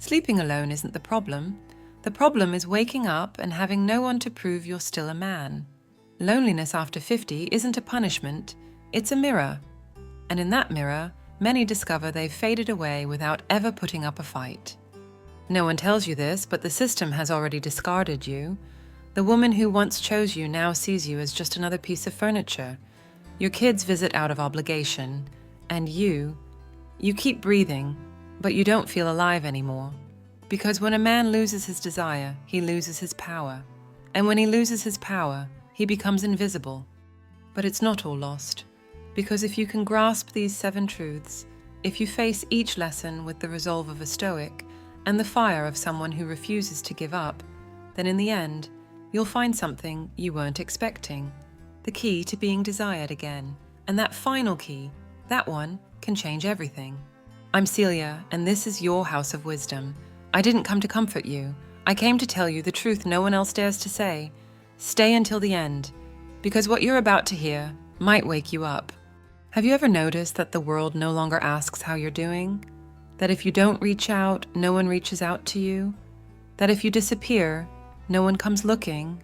Sleeping alone isn't the problem. The problem is waking up and having no one to prove you're still a man. Loneliness after 50 isn't a punishment, it's a mirror. And in that mirror, many discover they've faded away without ever putting up a fight. No one tells you this, but the system has already discarded you. The woman who once chose you now sees you as just another piece of furniture. Your kids visit out of obligation. And you keep breathing, but you don't feel alive anymore. Because when a man loses his desire, he loses his power. And when he loses his power, he becomes invisible. But it's not all lost. Because if you can grasp these 7 truths, if you face each lesson with the resolve of a Stoic and the fire of someone who refuses to give up, then in the end, you'll find something you weren't expecting. The key to being desired again. And that final key, that one, can change everything. I'm Celia, and this is your House of Wisdom. I didn't come to comfort you. I came to tell you the truth no one else dares to say. Stay until the end, because what you're about to hear might wake you up. Have you ever noticed that the world no longer asks how you're doing? That if you don't reach out, no one reaches out to you? That if you disappear, no one comes looking?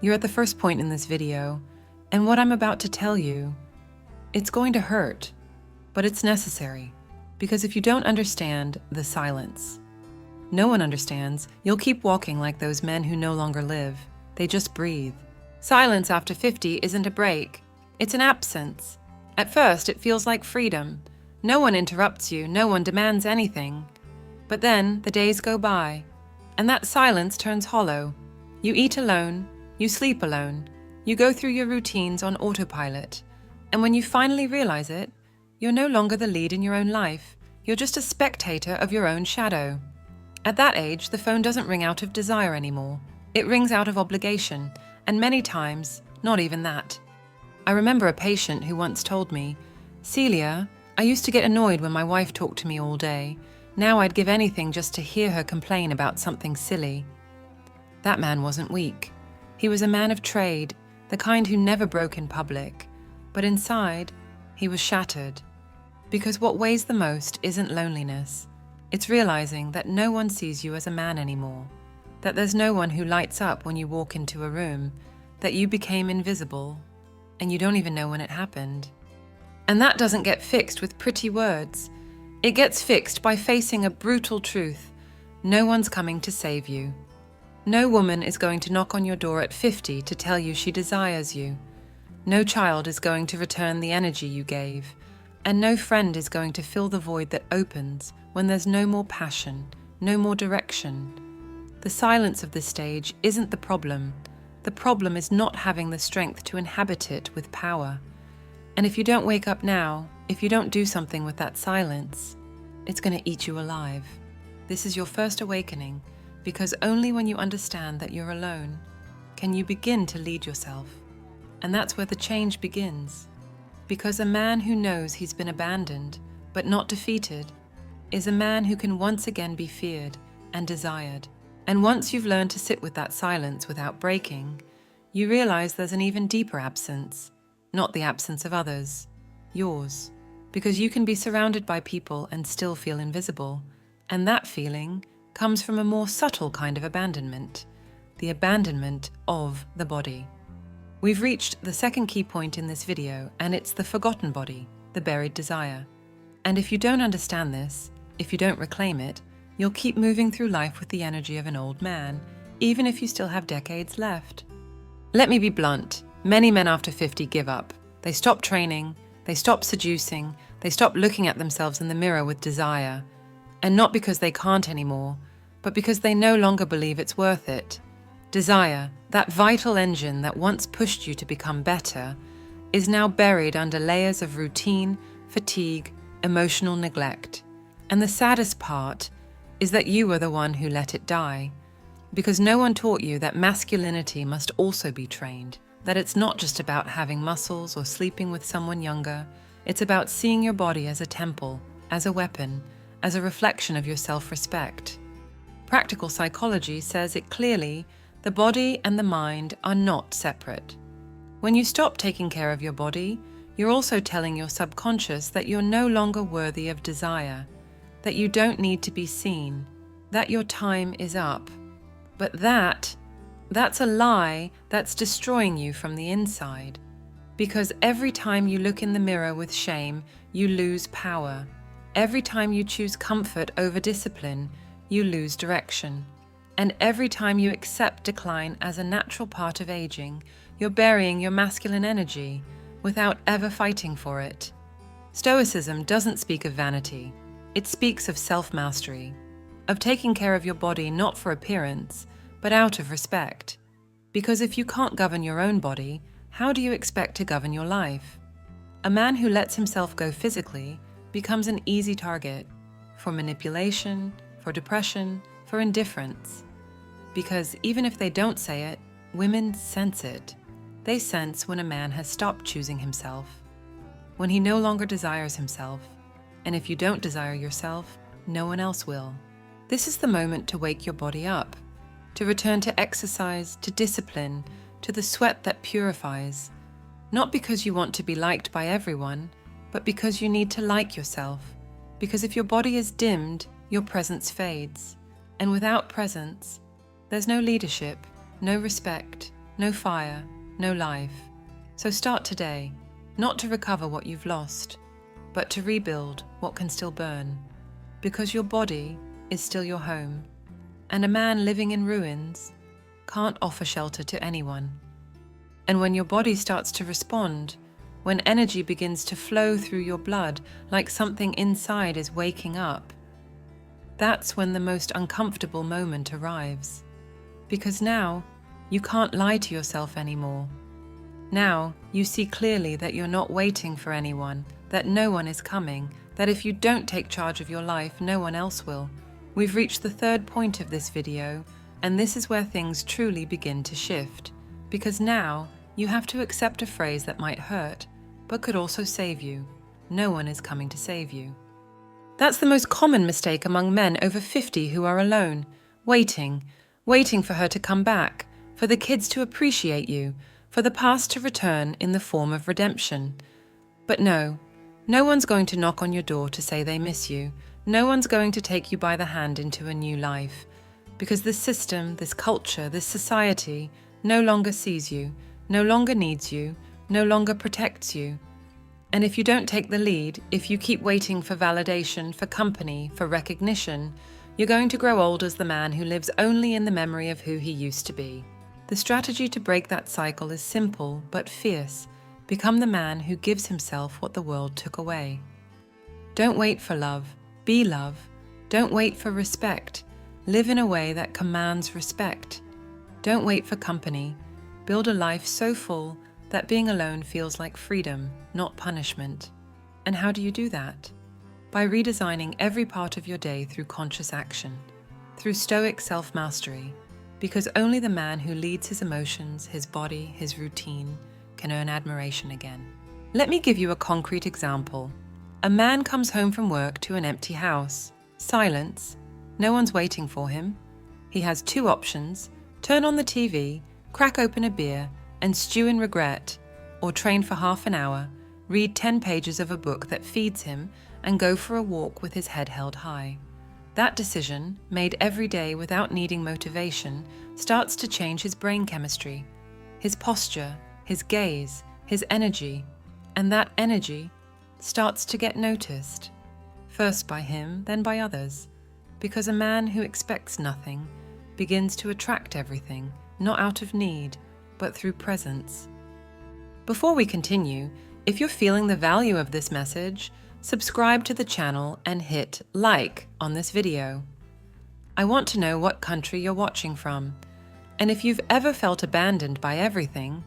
You're at the first point in this video, and what I'm about to tell you, it's going to hurt, but it's necessary, because if you don't understand the silence, no one understands, you'll keep walking like those men who no longer live. They just breathe. Silence after 50 isn't a break, it's an absence. At first, it feels like freedom. No one interrupts you, no one demands anything. But then, the days go by, and that silence turns hollow. You eat alone, you sleep alone, you go through your routines on autopilot. And when you finally realize it, you're no longer the lead in your own life. You're just a spectator of your own shadow. At that age, the phone doesn't ring out of desire anymore. It rings out of obligation, and many times, not even that. I remember a patient who once told me, "Celia, I used to get annoyed when my wife talked to me all day. Now I'd give anything just to hear her complain about something silly." That man wasn't weak. He was a man of trade, the kind who never broke in public. But inside, he was shattered. Because what weighs the most isn't loneliness. It's realizing that no one sees you as a man anymore. That there's no one who lights up when you walk into a room. That you became invisible. And you don't even know when it happened. And that doesn't get fixed with pretty words. It gets fixed by facing a brutal truth. No one's coming to save you. No woman is going to knock on your door at 50 to tell you she desires you. No child is going to return the energy you gave. And no friend is going to fill the void that opens when there's no more passion, no more direction. The silence of this stage isn't the problem. The problem is not having the strength to inhabit it with power. And if you don't wake up now, if you don't do something with that silence, it's going to eat you alive. This is your first awakening, because only when you understand that you're alone can you begin to lead yourself. And that's where the change begins. Because a man who knows he's been abandoned, but not defeated, is a man who can once again be feared and desired. And once you've learned to sit with that silence without breaking, you realize there's an even deeper absence, not the absence of others, yours. Because you can be surrounded by people and still feel invisible. And that feeling comes from a more subtle kind of abandonment, the abandonment of the body. We've reached the second key point in this video, and it's the forgotten body, the buried desire. And if you don't understand this, if you don't reclaim it, you'll keep moving through life with the energy of an old man, even if you still have decades left. Let me be blunt. Many men after 50 give up. They stop training, they stop seducing, they stop looking at themselves in the mirror with desire. And not because they can't anymore, but because they no longer believe it's worth it. Desire, that vital engine that once pushed you to become better, is now buried under layers of routine, fatigue, emotional neglect. And the saddest part is that you were the one who let it die. Because no one taught you that masculinity must also be trained, that it's not just about having muscles or sleeping with someone younger, it's about seeing your body as a temple, as a weapon, as a reflection of your self-respect. Practical psychology says it clearly, the body and the mind are not separate. When you stop taking care of your body, you're also telling your subconscious that you're no longer worthy of desire, that you don't need to be seen, that your time is up. But that's a lie that's destroying you from the inside. Because every time you look in the mirror with shame, you lose power. Every time you choose comfort over discipline, you lose direction. And every time you accept decline as a natural part of aging, you're burying your masculine energy without ever fighting for it. Stoicism doesn't speak of vanity. It speaks of self-mastery, of taking care of your body not for appearance, but out of respect. Because if you can't govern your own body, how do you expect to govern your life? A man who lets himself go physically becomes an easy target for manipulation, for depression, for indifference. Because even if they don't say it, women sense it. They sense when a man has stopped choosing himself, when he no longer desires himself, and if you don't desire yourself, no one else will. This is the moment to wake your body up, to return to exercise, to discipline, to the sweat that purifies, not because you want to be liked by everyone, but because you need to like yourself. Because if your body is dimmed, your presence fades. And without presence, there's no leadership, no respect, no fire, no life. So start today, not to recover what you've lost, but to rebuild what can still burn. Because your body is still your home, and a man living in ruins can't offer shelter to anyone. And when your body starts to respond, when energy begins to flow through your blood like something inside is waking up, that's when the most uncomfortable moment arrives. Because now, you can't lie to yourself anymore. Now, you see clearly that you're not waiting for anyone, that no one is coming, that if you don't take charge of your life, no one else will. We've reached the third point of this video, and this is where things truly begin to shift. Because now, you have to accept a phrase that might hurt, but could also save you. No one is coming to save you. That's the most common mistake among men over 50 who are alone, waiting for her to come back, for the kids to appreciate you, for the past to return in the form of redemption. But no one's going to knock on your door to say they miss you. No one's going to take you by the hand into a new life. Because this system, this culture, this society no longer sees you, no longer needs you, no longer protects you. And if you don't take the lead, if you keep waiting for validation, for company, for recognition, you're going to grow old as the man who lives only in the memory of who he used to be. The strategy to break that cycle is simple but fierce. Become the man who gives himself what the world took away. Don't wait for love, be love. Don't wait for respect. Live in a way that commands respect. Don't wait for company. Build a life so full that being alone feels like freedom, not punishment. And how do you do that? By redesigning every part of your day through conscious action, through stoic self-mastery, because only the man who leads his emotions, his body, his routine, can earn admiration again. Let me give you a concrete example. A man comes home from work to an empty house. Silence. No one's waiting for him. He has two options: turn on the TV, crack open a beer, and stew in regret, or train for half an hour, read 10 pages of a book that feeds him, and go for a walk with his head held high. That decision, made every day without needing motivation, starts to change his brain chemistry, his posture, his gaze, his energy, and that energy starts to get noticed, first by him, then by others, because a man who expects nothing begins to attract everything, not out of need, but through presence. Before we continue, if you're feeling the value of this message, subscribe to the channel and hit like on this video. I want to know what country you're watching from, and if you've ever felt abandoned by everything,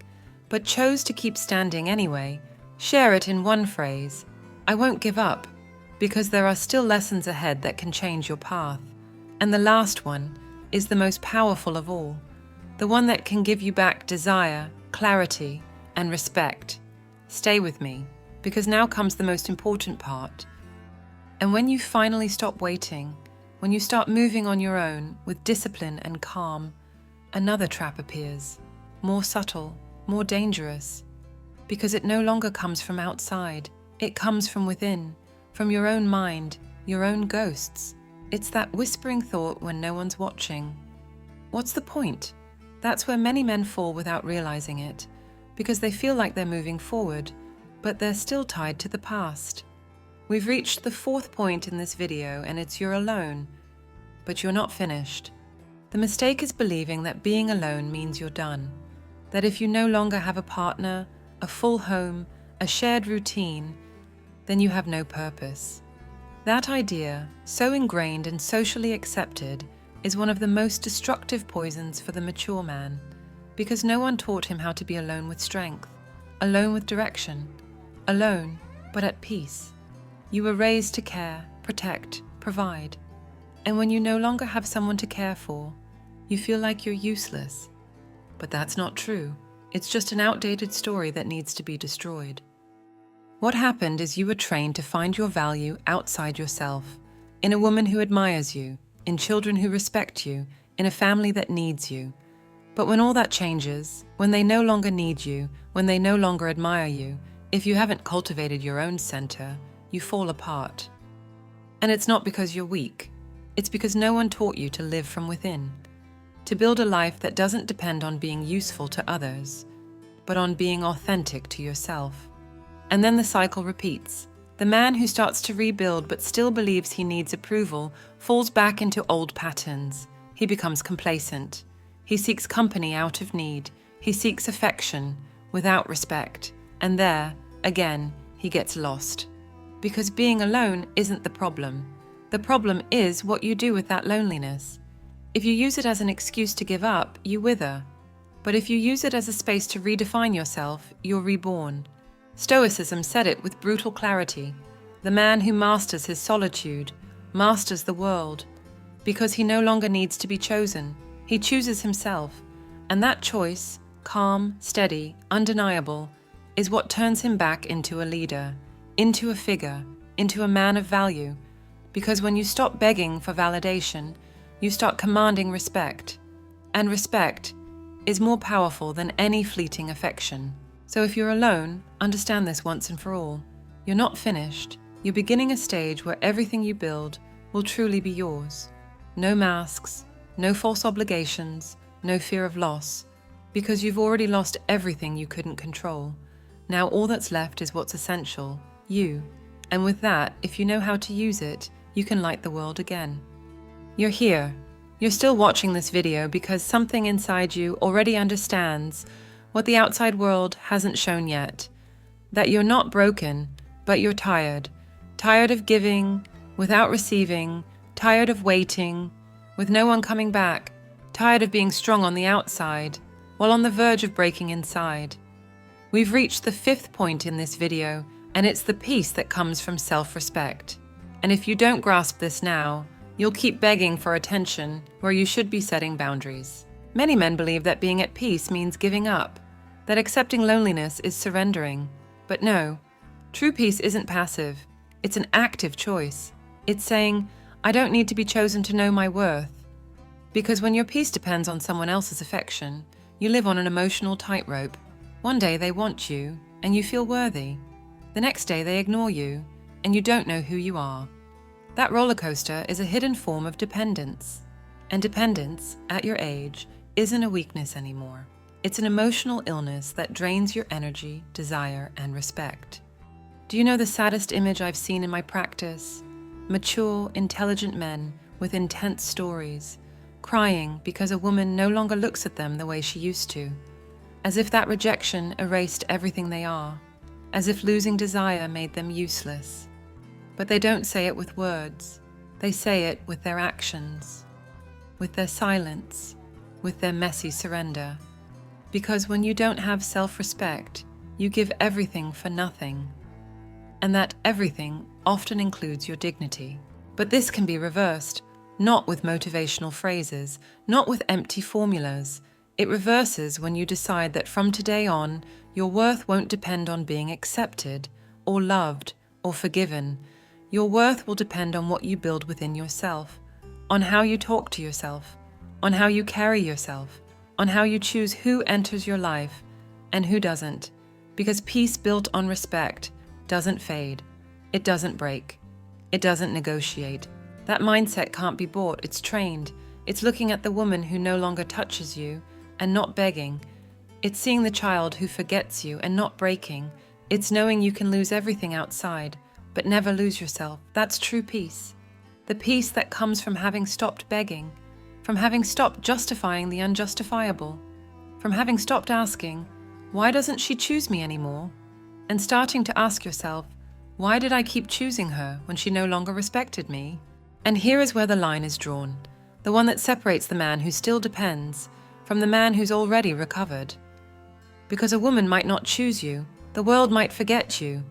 but chose to keep standing anyway, share it in one phrase: I won't give up, because there are still lessons ahead that can change your path. And the last one is the most powerful of all, the one that can give you back desire, clarity, and respect. Stay with me, because now comes the most important part. And when you finally stop waiting, when you start moving on your own with discipline and calm, another trap appears, more subtle, more dangerous, because it no longer comes from outside, it comes from within, from your own mind, your own ghosts. It's that whispering thought when no one's watching. What's the point? That's where many men fall without realizing it, because they feel like they're moving forward, but they're still tied to the past. We've reached the fourth point in this video, and it's you're alone, but you're not finished. The mistake is believing that being alone means you're done, that if you no longer have a partner, a full home, a shared routine, then you have no purpose. That idea, so ingrained and socially accepted, is one of the most destructive poisons for the mature man, because no one taught him how to be alone with strength, alone with direction, alone but at peace. You were raised to care, protect, provide. And when you no longer have someone to care for, you feel like you're useless. But that's not true. It's just an outdated story that needs to be destroyed. What happened is you were trained to find your value outside yourself, in a woman who admires you, in children who respect you, in a family that needs you. But when all that changes, when they no longer need you, when they no longer admire you, if you haven't cultivated your own center, you fall apart. And it's not because you're weak. It's because no one taught you to live from within, to build a life that doesn't depend on being useful to others, but on being authentic to yourself. And then the cycle repeats. The man who starts to rebuild but still believes he needs approval falls back into old patterns. He becomes complacent. He seeks company out of need. He seeks affection without respect. And there, again, he gets lost. Because being alone isn't the problem. The problem is what you do with that loneliness. If you use it as an excuse to give up, you wither. But if you use it as a space to redefine yourself, you're reborn. Stoicism said it with brutal clarity. The man who masters his solitude masters the world, because he no longer needs to be chosen. He chooses himself, and that choice, calm, steady, undeniable, is what turns him back into a leader, into a figure, into a man of value, because when you stop begging for validation, you start commanding respect, and respect is more powerful than any fleeting affection. So if you're alone, understand this once and for all. You're not finished. You're beginning a stage where everything you build will truly be yours. No masks, no false obligations, no fear of loss, because you've already lost everything you couldn't control. Now all that's left is what's essential, you. And with that, if you know how to use it, you can light the world again. You're here. You're still watching this video because something inside you already understands what the outside world hasn't shown yet. That you're not broken, but you're tired. Tired of giving, without receiving, tired of waiting, with no one coming back, tired of being strong on the outside, while on the verge of breaking inside. We've reached the fifth point in this video, and it's the peace that comes from self-respect. And if you don't grasp this now, you'll keep begging for attention where you should be setting boundaries. Many men believe that being at peace means giving up, that accepting loneliness is surrendering. But no, true peace isn't passive. It's an active choice. It's saying, I don't need to be chosen to know my worth. Because when your peace depends on someone else's affection, you live on an emotional tightrope. One day they want you, and you feel worthy. The next day they ignore you, and you don't know who you are. That roller coaster is a hidden form of dependence. And dependence, at your age, isn't a weakness anymore. It's an emotional illness that drains your energy, desire, and respect. Do you know the saddest image I've seen in my practice? Mature, intelligent men with intense stories, crying because a woman no longer looks at them the way she used to, as if that rejection erased everything they are, as if losing desire made them useless. But they don't say it with words. They say it with their actions, with their silence, with their messy surrender. Because when you don't have self-respect, you give everything for nothing. And that everything often includes your dignity. But this can be reversed, not with motivational phrases, not with empty formulas. It reverses when you decide that from today on, your worth won't depend on being accepted, or loved, or forgiven. Your worth will depend on what you build within yourself, on how you talk to yourself, on how you carry yourself, on how you choose who enters your life and who doesn't. Because peace built on respect doesn't fade, it doesn't break, it doesn't negotiate, That mindset can't be bought, it's trained. It's looking at the woman who no longer touches you and not begging. It's seeing the child who forgets you and not breaking. It's knowing you can lose everything outside, but never lose yourself. That's true peace. The peace that comes from having stopped begging, from having stopped justifying the unjustifiable, from having stopped asking, why doesn't she choose me anymore? And starting to ask yourself, why did I keep choosing her when she no longer respected me? And here is where the line is drawn, the one that separates the man who still depends from the man who's already recovered. Because a woman might not choose you, the world might forget you,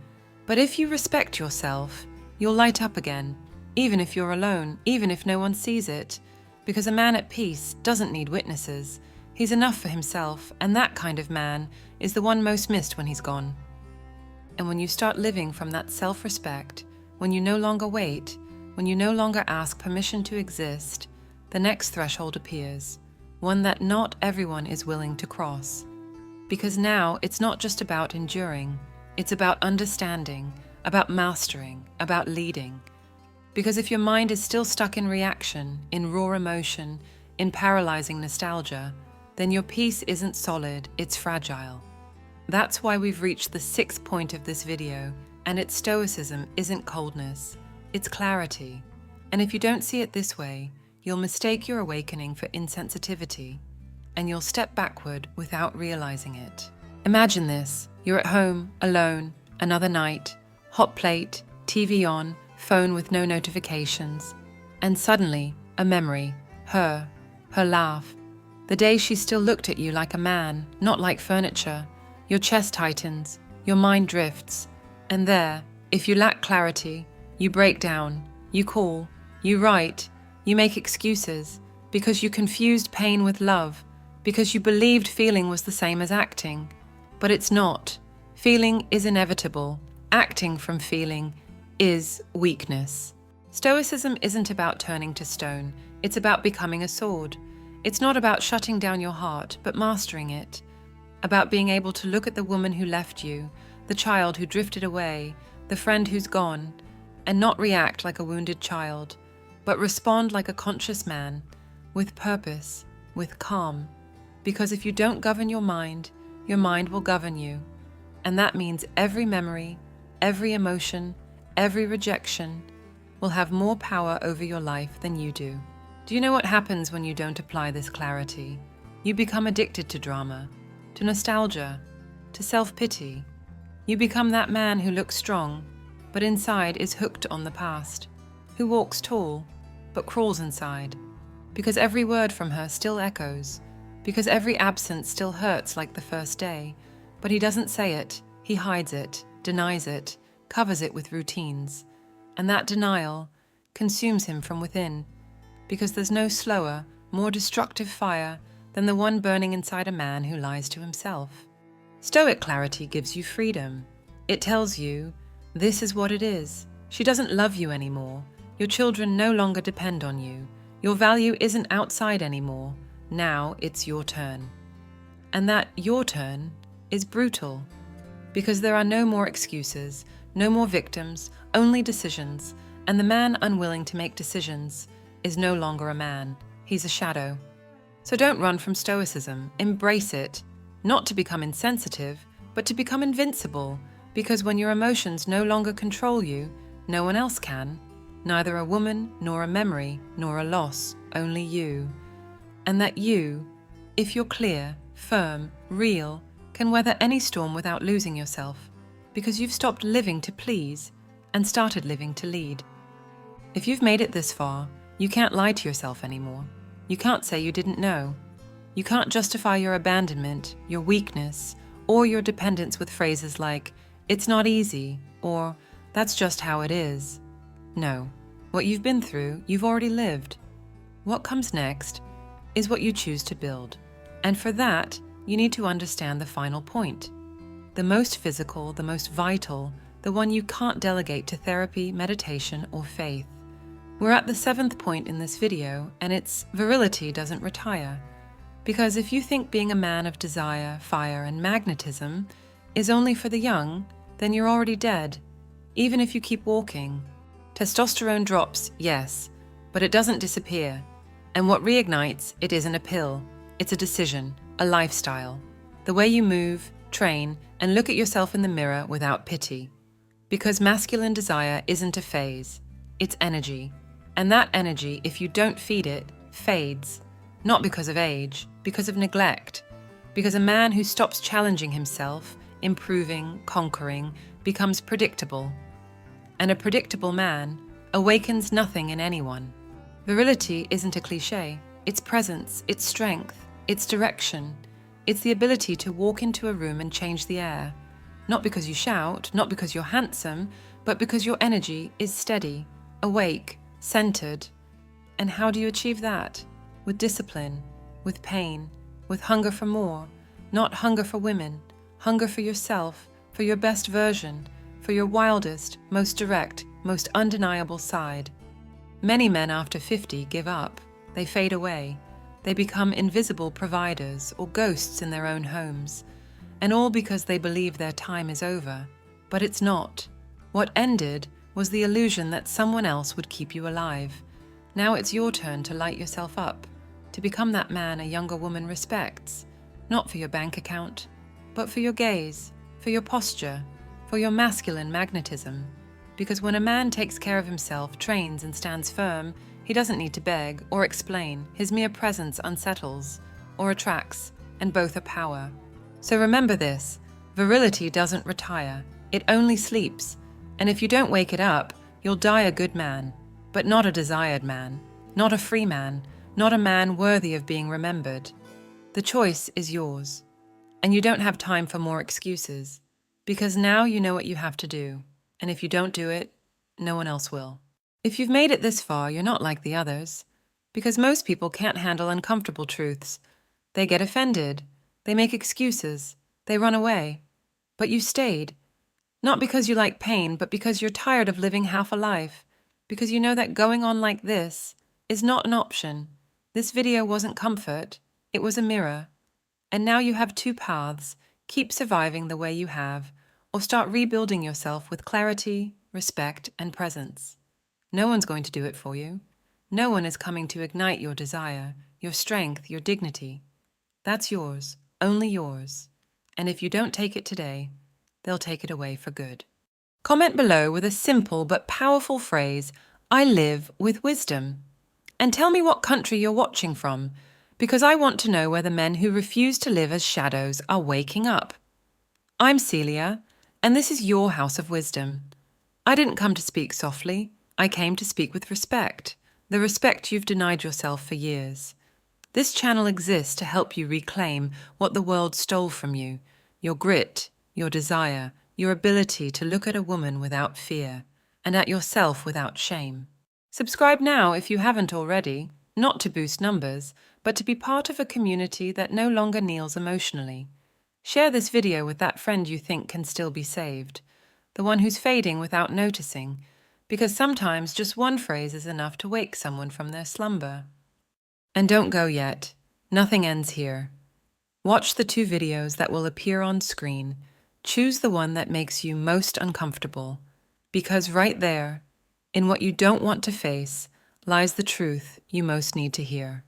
but if you respect yourself, you'll light up again, even if you're alone, even if no one sees it, because a man at peace doesn't need witnesses. He's enough for himself, and that kind of man is the one most missed when he's gone. And when you start living from that self-respect, when you no longer wait, when you no longer ask permission to exist, the next threshold appears, one that not everyone is willing to cross. Because now it's not just about enduring, it's about understanding, about mastering, about leading. Because if your mind is still stuck in reaction, in raw emotion, in paralyzing nostalgia, then your peace isn't solid, it's fragile. That's why we've reached the 6th point of this video, and its Stoicism isn't coldness, it's clarity. And if you don't see it this way, you'll mistake your awakening for insensitivity, and you'll step backward without realizing it. Imagine this, you're at home, alone, another night, hot plate, TV on, phone with no notifications, and suddenly, a memory, her laugh, the day she still looked at you like a man, not like furniture. Your chest tightens, your mind drifts, and there, if you lack clarity, you break down, you call, you write, you make excuses, because you confused pain with love, because you believed feeling was the same as acting. But it's not. Feeling is inevitable. Acting from feeling is weakness. Stoicism isn't about turning to stone, it's about becoming a sword. It's not about shutting down your heart, but mastering it. About being able to look at the woman who left you, the child who drifted away, the friend who's gone, and not react like a wounded child, but respond like a conscious man, with purpose, with calm. Because if you don't govern your mind will govern you. And that means every memory, every emotion, every rejection will have more power over your life than you do. Do you know what happens when you don't apply this clarity? You become addicted to drama, to nostalgia, to self-pity. You become that man who looks strong, but inside is hooked on the past, who walks tall, but crawls inside, because every word from her still echoes, because every absence still hurts like the first day, but he doesn't say it, he hides it, denies it, covers it with routines, and that denial consumes him from within, because there's no slower, more destructive fire than the one burning inside a man who lies to himself. Stoic clarity gives you freedom. It tells you, this is what it is. She doesn't love you anymore. Your children no longer depend on you. Your value isn't outside anymore. Now it's your turn. And that your turn is brutal, because there are no more excuses, no more victims, only decisions, and the man unwilling to make decisions is no longer a man. He's a shadow. So don't run from Stoicism. Embrace it, not to become insensitive, but to become invincible, because when your emotions no longer control you, no one else can. Neither a woman, nor a memory, nor a loss, only you. And that you, if you're clear, firm, real, can weather any storm without losing yourself, because you've stopped living to please and started living to lead. If you've made it this far, you can't lie to yourself anymore. You can't say you didn't know. You can't justify your abandonment, your weakness, or your dependence with phrases like, "It's not easy," or "That's just how it is." No, what you've been through, you've already lived. What comes next is what you choose to build. And for that, you need to understand the final point. The most physical, the most vital, the one you can't delegate to therapy, meditation, or faith. We're at the 7th point in this video, and it's virility doesn't retire. Because if you think being a man of desire, fire, and magnetism is only for the young, then you're already dead, even if you keep walking. Testosterone drops, yes, but it doesn't disappear. And what reignites it isn't a pill, it's a decision, a lifestyle. The way you move, train, and look at yourself in the mirror without pity. Because masculine desire isn't a phase, it's energy. And that energy, if you don't feed it, fades. Not because of age, because of neglect. Because a man who stops challenging himself, improving, conquering, becomes predictable. And a predictable man awakens nothing in anyone. Virility isn't a cliché. It's presence, it's strength, it's direction. It's the ability to walk into a room and change the air. Not because you shout, not because you're handsome, but because your energy is steady, awake, centered. And how do you achieve that? With discipline, with pain, with hunger for more. Not hunger for women, hunger for yourself, for your best version, for your wildest, most direct, most undeniable side. Many men after 50 give up. They fade away. They become invisible providers or ghosts in their own homes. And all because they believe their time is over. But it's not. What ended was the illusion that someone else would keep you alive. Now it's your turn to light yourself up, to become that man a younger woman respects. Not for your bank account, but for your gaze, for your posture, for your masculine magnetism. Because when a man takes care of himself, trains and stands firm, he doesn't need to beg or explain. His mere presence unsettles or attracts, and both are power. So remember this, virility doesn't retire, it only sleeps. And if you don't wake it up, you'll die a good man, but not a desired man, not a free man, not a man worthy of being remembered. The choice is yours, and you don't have time for more excuses, because now you know what you have to do. And if you don't do it, no one else will. If you've made it this far, you're not like the others, because most people can't handle uncomfortable truths. They get offended, they make excuses, they run away. But you stayed, not because you like pain, but because you're tired of living half a life, because you know that going on like this is not an option. This video wasn't comfort, it was a mirror. And now you have two paths. Keep surviving the way you have, or start rebuilding yourself with clarity, respect, and presence. No one's going to do it for you. No one is coming to ignite your desire, your strength, your dignity. That's yours, only yours. And if you don't take it today, they'll take it away for good. Comment below with a simple but powerful phrase, "I live with wisdom." And tell me what country you're watching from, because I want to know whether men who refuse to live as shadows are waking up. I'm Celia, and this is your House of Wisdom. I didn't come to speak softly. I came to speak with respect, the respect you've denied yourself for years. This channel exists to help you reclaim what the world stole from you, your grit, your desire, your ability to look at a woman without fear, and at yourself without shame. Subscribe now if you haven't already, not to boost numbers, but to be part of a community that no longer kneels emotionally. Share this video with that friend you think can still be saved, the one who's fading without noticing, because sometimes just one phrase is enough to wake someone from their slumber. And don't go yet. Nothing ends here. Watch the 2 videos that will appear on screen. Choose the one that makes you most uncomfortable, because right there, in what you don't want to face, lies the truth you most need to hear.